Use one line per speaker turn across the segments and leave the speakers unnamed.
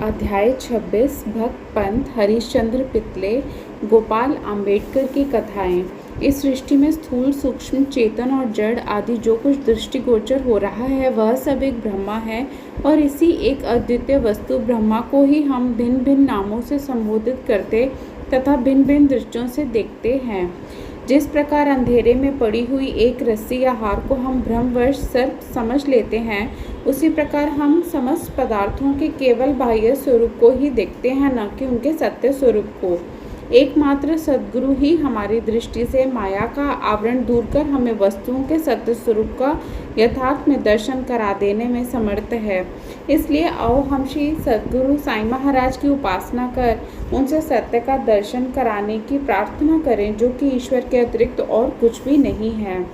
अध्याय 26 भक्त पंत हरिश्चंद्र पितले गोपाल आंबेडकर की कथाएं। इस सृष्टि में स्थूल सूक्ष्म चेतन और जड़ आदि जो कुछ दृष्टिगोचर हो रहा है वह सब एक ब्रह्मा है और इसी एक अद्वितीय वस्तु ब्रह्मा को ही हम भिन्न भिन्न नामों से संबोधित करते तथा भिन्न भिन्न दृष्टियों से देखते हैं। जिस प्रकार अंधेरे में पड़ी हुई एक रस्सी या हार को हम भ्रमवश सर्प समझ लेते हैं, उसी प्रकार हम समस्त पदार्थों के केवल बाह्य स्वरूप को ही देखते हैं, न कि उनके सत्य स्वरूप को। एकमात्र सद्गुरु ही हमारी दृष्टि से माया का आवरण दूर कर हमें वस्तुओं के सत्य स्वरूप का यथार्थ में दर्शन करा देने में समर्थ है। इसलिए आओ हम श्री सद्गुरु साईं महाराज की उपासना कर उनसे सत्य का दर्शन कराने की प्रार्थना करें, जो कि ईश्वर के अतिरिक्त और कुछ भी नहीं है।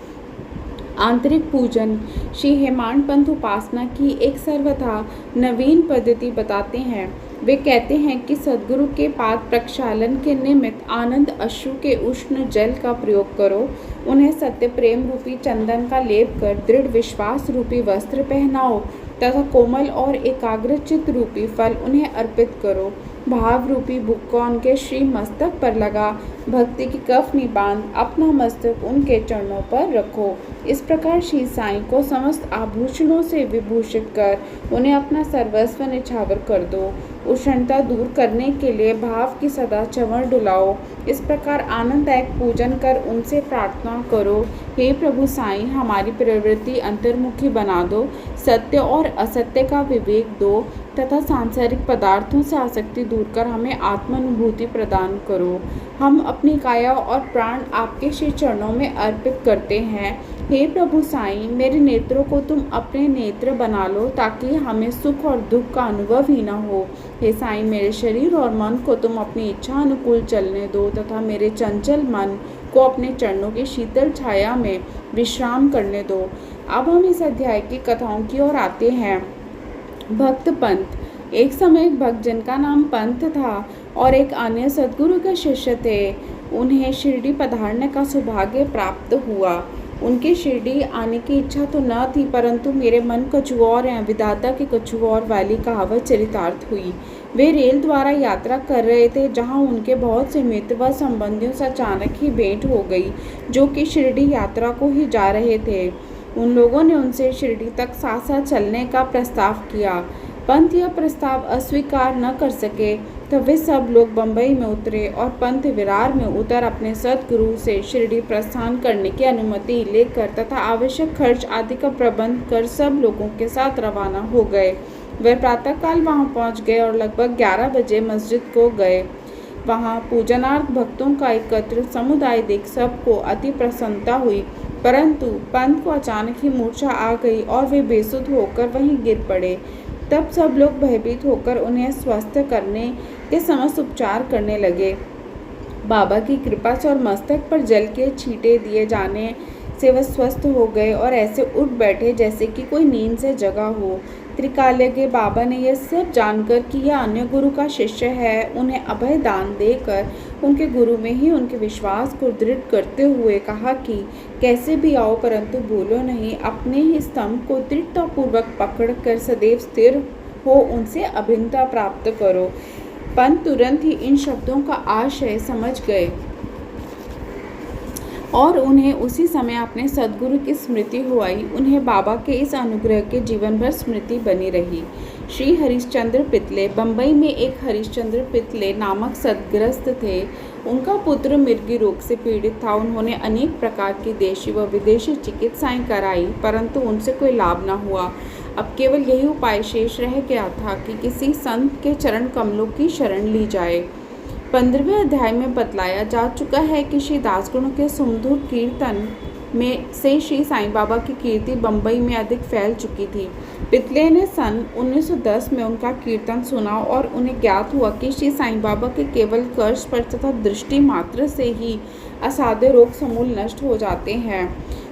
आंतरिक पूजन। श्री हेमांड पंथ उपासना की एक सर्वथा नवीन पद्धति बताते हैं। वे कहते हैं कि सद्गुरु के पाद प्रक्षालन के निमित्त आनंद अश्रु के उष्ण जल का प्रयोग करो, उन्हें सत्य प्रेम रूपी चंदन का लेप कर दृढ़ विश्वास रूपी वस्त्र पहनाओ तथा कोमल और एकाग्रचित रूपी फल उन्हें अर्पित करो। भाव रूपी बुक्का उनके श्री मस्तक पर लगा भक्ति की कफनी बांध अपना मस्तक उनके चरणों पर रखो। इस प्रकार श्री साईं को समस्त आभूषणों से विभूषित कर उन्हें अपना सर्वस्व निछावर कर दो। उष्णता दूर करने के लिए भाव की सदा चंवर डुलाओ। इस प्रकार आनंददायक पूजन कर उनसे प्रार्थना करो, हे प्रभु साईं, हमारी प्रवृत्ति अंतर्मुखी बना दो, सत्य और असत्य का विवेक दो तथा सांसारिक पदार्थों से आसक्ति दूर कर हमें आत्मानुभूति प्रदान करो। हम अपनी काया और प्राण आपके श्री चरणों में अर्पित करते हैं। हे प्रभु साईं, मेरे नेत्रों को तुम अपने नेत्र बना लो ताकि हमें सुख और दुख का अनुभव ही न हो। हे साईं, मेरे शरीर और मन को तुम अपनी इच्छा अनुकूल चलने दो तथा मेरे चंचल मन को अपने चरणों की शीतल छाया में विश्राम करने दो। अब हम इस अध्याय की कथाओं की ओर आते हैं। भक्त पंत। एक समय एक भक्त जिनका नाम पंत था और एक अन्य सद्गुरु के शिष्य थे, उन्हें शिरडी पधारने का सौभाग्य प्राप्त हुआ। उनकी शिरडी आने की इच्छा तो न थी, परंतु मेरे मन कछुओर है, विधाता के कछुओर वाली कहावत चरितार्थ हुई। वे रेल द्वारा यात्रा कर रहे थे, जहां उनके बहुत से मित्र व संबंधियों से अचानक ही भेंट हो गई, जो कि शिरडी यात्रा को ही जा रहे थे। उन लोगों ने उनसे शिरडी तक साथ साथ चलने का प्रस्ताव किया। पंत यह प्रस्ताव अस्वीकार न कर सके, तो वे सब लोग बंबई में उतरे और पंत विरार में उतर अपने सद्गुरु से शिरडी प्रस्थान करने की अनुमति लेकर तथा आवश्यक खर्च आदि का प्रबंध कर सब लोगों के साथ रवाना हो गए। वे प्रातःकाल वहां पहुंच गए और लगभग 11 बजे मस्जिद को गए। वहां पूजनार्थ भक्तों का एकत्र समुदाय देख सबको अति प्रसन्नता हुई, परंतु पंत को अचानक ही मूर्छा आ गई और वे बेसुध होकर वहीं गिर पड़े। तब सब लोग भयभीत होकर उन्हें स्वस्थ करने के समस्त उपचार करने लगे। बाबा की कृपा से और मस्तक पर जल के छींटे दिए जाने से वह स्वस्थ हो गए और ऐसे उठ बैठे जैसे कि कोई नींद से जगा हो। त्रिकाल के बाबा ने यह सब जानकर कि यह अन्य गुरु का शिष्य है, उन्हें अभय दान देकर उनके गुरु में ही उनके विश्वास को दृढ़ करते हुए कहा कि कैसे भी आओ परंतु भूलो नहीं, अपने ही स्तंभ को दृढ़तापूर्वक पकड़कर सदैव स्थिर हो उनसे अभिन्नता प्राप्त करो। पंत तुरंत ही इन शब्दों का आशय समझ गए और उन्हें उसी समय अपने सद्गुरु की स्मृति हो आई। उन्हें बाबा के इस अनुग्रह के जीवन भर स्मृति बनी रही। श्री हरिश्चंद्र पितले। बंबई में एक हरिश्चंद्र पितले नामक सद्ग्रस्त थे। उनका पुत्र मिर्गी रोग से पीड़ित था। उन्होंने अनेक प्रकार की देशी व विदेशी चिकित्साएं कराई, परंतु उनसे कोई लाभ न हुआ। अब केवल यही उपाय शेष रह गया था कि किसी संत के चरण कमलों की शरण ली जाए। 15वें अध्याय में बतलाया जा चुका है कि श्री दासगुणों के सुमधुर कीर्तन में से श्री साईं बाबा की कीर्ति बंबई में अधिक फैल चुकी थी। पितले ने सन 1910 में उनका कीर्तन सुना और उन्हें ज्ञात हुआ कि श्री साईं बाबा के केवल कर स्पर्श तथा दृष्टि मात्र से ही असाध्य रोग समूल नष्ट हो जाते हैं।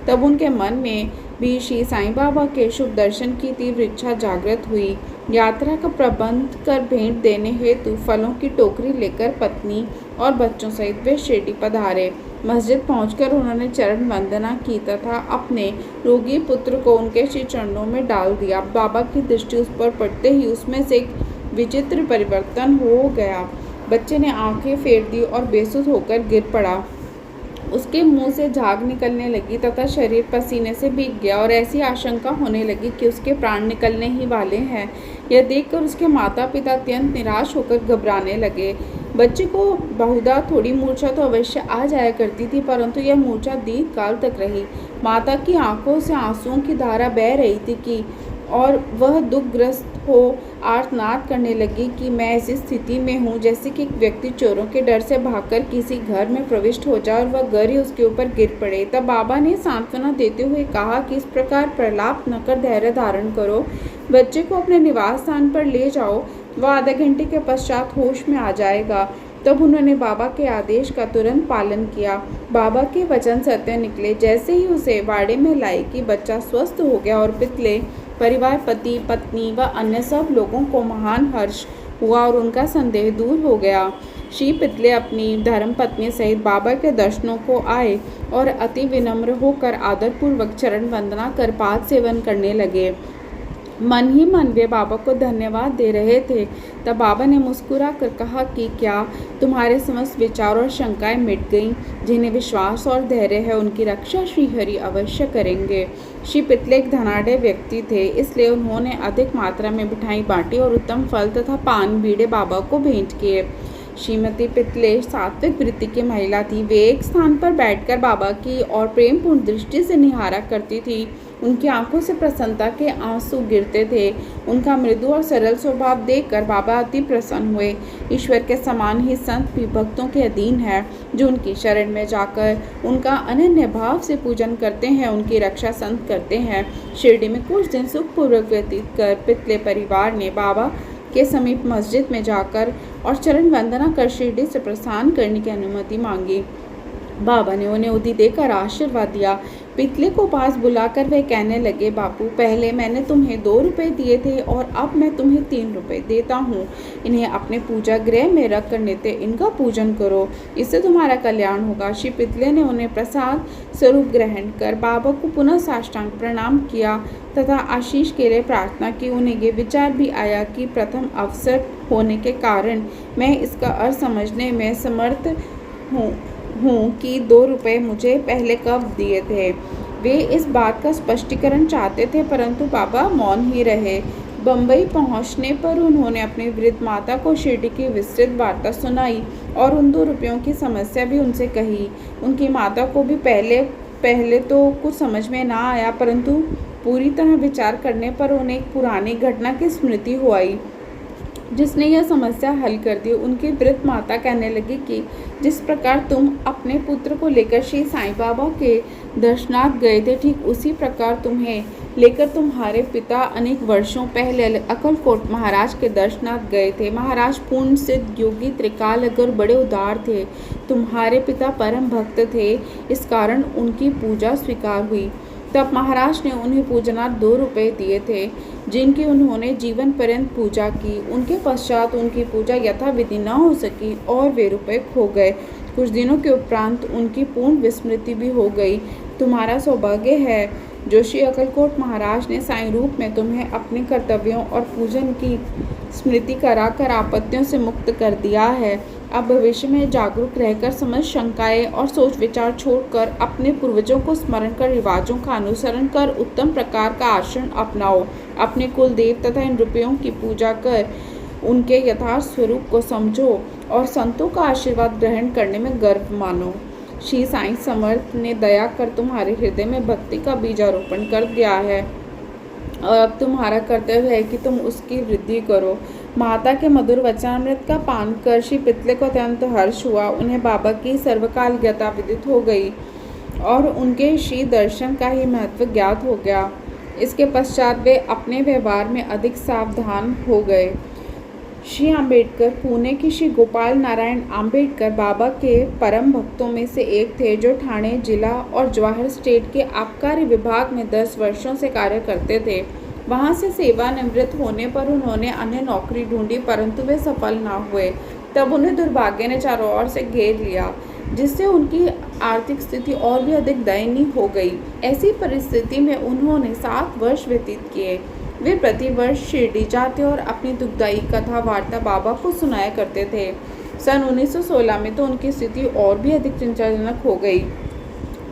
तब उनके मन में भी श्री साईं बाबा के शुभ दर्शन की तीव्र इच्छा जागृत हुई। यात्रा का प्रबंध कर भेंट देने हेतु फलों की टोकरी लेकर पत्नी और बच्चों सहित वे शिरडी पधारे। मस्जिद पहुंचकर उन्होंने चरण वंदना की तथा अपने रोगी पुत्र को उनके श्री चरणों में डाल दिया। बाबा की दृष्टि उस पर पड़ते ही उसमें से एक विचित्र परिवर्तन हो गया। बच्चे ने आंखें फेर दी और बेसुध होकर गिर पड़ा। उसके मुंह से झाग निकलने लगी तथा शरीर पसीने से भीग गया और ऐसी आशंका होने लगी कि उसके प्राण निकलने ही वाले हैं। यह देखकर उसके माता पिता अत्यंत निराश होकर घबराने लगे। बच्चे को बहुधा थोड़ी मूर्छा तो अवश्य आ जाया करती थी, परंतु यह मूर्छा दीर्घ काल तक रही। माता की आंखों से आंसुओं की धारा बह रही थी कि और वह दुखग्रस्त हो आर्तनाद करने लगी कि मैं ऐसी स्थिति में हूँ जैसे कि एक व्यक्ति चोरों के डर से भागकर किसी घर में प्रविष्ट हो जाए और वह घर ही उसके ऊपर गिर पड़े। तब बाबा ने सांत्वना देते हुए कहा कि इस प्रकार प्रलाप न कर धैर्य धारण करो, बच्चे को अपने निवास स्थान पर ले जाओ, वह आधे घंटे के पश्चात होश में आ जाएगा। तब उन्होंने बाबा के आदेश का तुरंत पालन किया। बाबा के वचन सत्य निकले। जैसे ही उसे वाड़े में लाई कि बच्चा स्वस्थ हो गया और पितले परिवार, पति पत्नी व अन्य सब लोगों को महान हर्ष हुआ और उनका संदेह दूर हो गया। श्री पितले अपनी धर्मपत्नी सहित बाबा के दर्शनों को आए और अति विनम्र होकर आदरपूर्वक चरण वंदना कर पाद सेवन करने लगे। मन ही मन वे बाबा को धन्यवाद दे रहे थे। तब बाबा ने मुस्कुरा कर कहा कि क्या तुम्हारे समस्त विचार और शंकाएं मिट गईं? जिन्हें विश्वास और धैर्य है उनकी रक्षा श्री हरि अवश्य करेंगे। श्री पितले एक धनाढ़ व्यक्ति थे, इसलिए उन्होंने अधिक मात्रा में मिठाई बांटी और उत्तम फल तथा पान बीड़े बाबा को भेंट किए। श्रीमती पितले सात्विक वृत्ति की महिला थी। वे एक स्थान पर बैठकर बाबा की और प्रेमपूर्ण दृष्टि से निहारा करती थी। उनकी आंखों से प्रसन्नता के आंसू गिरते थे। उनका मृदु और सरल स्वभाव देखकर बाबा अति प्रसन्न हुए। ईश्वर के समान ही संत भी भक्तों के अधीन है। जो उनकी शरण में जाकर उनका अनन्य भाव से पूजन करते हैं, उनकी रक्षा संत करते हैं। शिरडी में कुछ दिन सुखपूर्वक व्यतीत कर पितले परिवार ने बाबा के समीप मस्जिद में जाकर और चरण वंदना कर शिरडी से प्रस्थान करने की अनुमति मांगी। बाबा ने उन्हें उदी देकर आशीर्वाद दिया। पितले को पास बुलाकर वे कहने लगे, बापू, पहले मैंने तुम्हें 2 रुपये दिए थे और अब मैं तुम्हें 3 रुपये देता हूँ। इन्हें अपने पूजा गृह में रख कर नित्य इनका पूजन करो, इससे तुम्हारा कल्याण होगा। श्री पितले ने उन्हें प्रसाद स्वरूप ग्रहण कर बाबा को पुनः साष्टांग प्रणाम किया तथा आशीष के लिए प्रार्थना की। उन्हें ये विचार भी आया कि प्रथम अवसर होने के कारण मैं इसका अर्थ समझने में समर्थ हूँ कि 2 रुपये मुझे पहले कब दिए थे। वे इस बात का स्पष्टीकरण चाहते थे, परंतु बाबा मौन ही रहे। बम्बई पहुँचने पर उन्होंने अपनी वृद्ध माता को शिरडी की विस्तृत वार्ता सुनाई और उन 2 रुपयों की समस्या भी उनसे कही। उनकी माता को भी पहले तो कुछ समझ में ना आया, परंतु पूरी तरह विचार करने पर उन्हें एक पुरानी घटना की स्मृति हो आई जिसने यह समस्या हल कर दी। उनकी वृद्ध माता कहने लगी कि जिस प्रकार तुम अपने पुत्र को लेकर श्री साईं बाबा के दर्शनार्थ गए थे, ठीक उसी प्रकार तुम्हें लेकर तुम्हारे पिता अनेक वर्षों पहले अक्कलकोट महाराज के दर्शनार्थ गए थे। महाराज पूर्ण सिद्ध योगी त्रिकालज्ञ और बड़े उदार थे। तुम्हारे पिता परम भक्त थे, इस कारण उनकी पूजा स्वीकार हुई। तब महाराज ने उन्हें पूजनार्थ 2 रुपये दिए थे, जिनकी उन्होंने जीवन पर्यंत पूजा की। उनके पश्चात उनकी पूजा यथाविधि न हो सकी और वे रुपये खो गए। कुछ दिनों के उपरांत उनकी पूर्ण विस्मृति भी हो गई। तुम्हारा सौभाग्य है जो श्री अक्कलकोट महाराज ने साईं रूप में तुम्हें अपने कर्तव्यों और पूजन की स्मृति कराकर आपत्तियों से मुक्त कर दिया है। अब भविष्य में जागरूक रहकर समझ शंकाएं और सोच विचार छोड़कर अपने पूर्वजों को स्मरण कर रिवाजों का अनुसरण कर उत्तम प्रकार का आचरण अपनाओ। अपने कुल देव तथा इन रुपयों की पूजा कर उनके यथार्थ स्वरूप को समझो और संतों का आशीर्वाद ग्रहण करने में गर्व मानो। श्री साईं समर्थ ने दया कर तुम्हारे हृदय में भक्ति का बीजारोपण कर दिया है और अब तुम्हारा कर्तव्य है कि तुम उसकी वृद्धि करो। माता के मधुर वचनामृत का पान कर श्री पितले को अत्यंत हर्ष हुआ। उन्हें बाबा की सर्वकालज्ञता विदित हो गई और उनके श्री दर्शन का ही महत्व ज्ञात हो गया। इसके पश्चात वे अपने व्यवहार में अधिक सावधान हो गए। श्री अम्बेडकर पुणे के श्री गोपाल नारायण अम्बेडकर बाबा के परम भक्तों में से एक थे, जो ठाणे जिला और जवाहर स्टेट के आबकारी विभाग में 10 वर्षों से कार्य करते थे। वहां से सेवानिवृत्त होने पर उन्होंने अन्य नौकरी ढूंढी, परंतु वे सफल ना हुए। तब उन्हें दुर्भाग्य ने चारों ओर से घेर लिया, जिससे उनकी आर्थिक स्थिति और भी अधिक दयनीय हो गई। ऐसी परिस्थिति में उन्होंने 7 वर्ष व्यतीत किए। वे प्रतिवर्ष शिरडी जाते और अपनी दुखदायी कथा वार्ता बाबा को सुनाया करते थे। सन 1916 में तो उनकी स्थिति और भी अधिक चिंताजनक हो गई।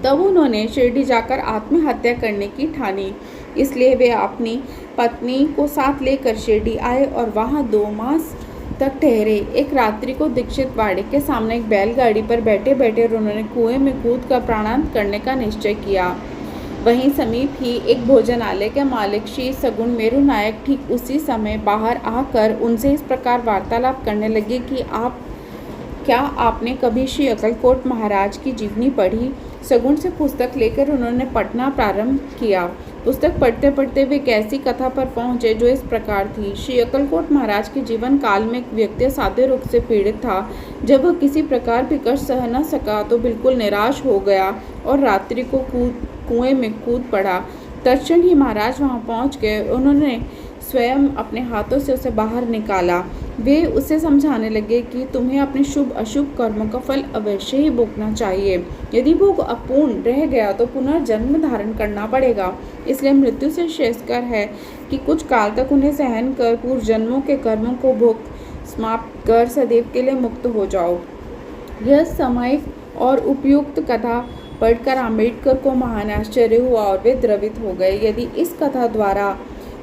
तब उन्होंने शिरडी जाकर आत्महत्या करने की ठानी। इसलिए वे अपनी पत्नी को साथ लेकर शिरडी आए और वहां 2 मास तक ठहरे। एक रात्रि को दीक्षित वाड़े के सामने एक बैलगाड़ी पर बैठे बैठे उन्होंने कुएं में कूद कर प्राणांत करने का निश्चय किया। वहीं समीप ही एक भोजनालय के मालिक श्री सगुण मेरू नायक ठीक उसी समय बाहर आकर उनसे इस प्रकार वार्तालाप करने लगे कि क्या आपने कभी श्री अक्कलकोट महाराज की जीवनी पढ़ी? सगुण से पुस्तक लेकर उन्होंने पढ़ना प्रारंभ किया। पुस्तक पढ़ते पढ़ते वे एक ऐसी कथा पर पहुंचे जो इस प्रकार थी। श्री अक्कलकोट महाराज के जीवन काल में एक व्यक्ति असाध्य रोग से पीड़ित था। जब वह किसी प्रकार भी कष्ट सह न सका तो बिल्कुल निराश हो गया और रात्रि को कुएं में कूद पड़ा। तत्क्षण ही महाराज वहां पहुंच गए। उन्होंने स्वयं अपने हाथों से उसे बाहर निकाला। वे उसे समझाने लगे कि तुम्हें अपने शुभ अशुभ कर्मों का फल अवश्य ही भोगना चाहिए। यदि भोग अपूर्ण रह गया तो पुनर्जन्म धारण करना पड़ेगा। इसलिए मृत्यु से श्रेयस्कर है कि कुछ काल तक उन्हें सहन कर पूर्व जन्मों के कर्मों को भोग समाप्त कर सदैव के लिए मुक्त हो जाओ। यह सामयिक और उपयुक्त कथा पढ़कर आम्बेडकर को महान आश्चर्य हुआ और वे द्रवित हो गए। यदि इस कथा द्वारा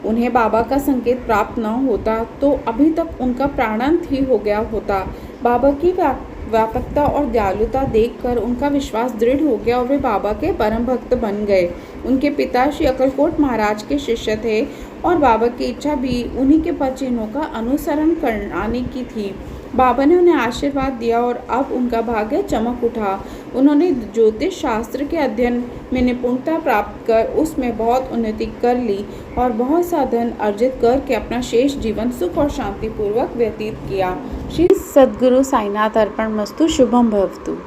उन्हें बाबा का संकेत प्राप्त न होता तो अभी तक उनका प्राणांत ही हो गया होता। बाबा की व्यापकता और दयालुता देखकर उनका विश्वास दृढ़ हो गया और वे बाबा के परम भक्त बन गए। उनके पिता श्री अक्कलकोट महाराज के शिष्य थे और बाबा की इच्छा भी उन्हीं के पद चिन्हों का अनुसरण कराने की थी। बाबा ने उन्हें आशीर्वाद दिया और अब उनका भाग्य चमक उठा। उन्होंने ज्योतिष शास्त्र के अध्ययन में निपुणता प्राप्त कर उसमें बहुत उन्नति कर ली और बहुत सा धन अर्जित करके अपना शेष जीवन सुख और शांतिपूर्वक व्यतीत किया। श्री सद्गुरु साईनाथ अर्पणमस्तु। शुभम भवतु।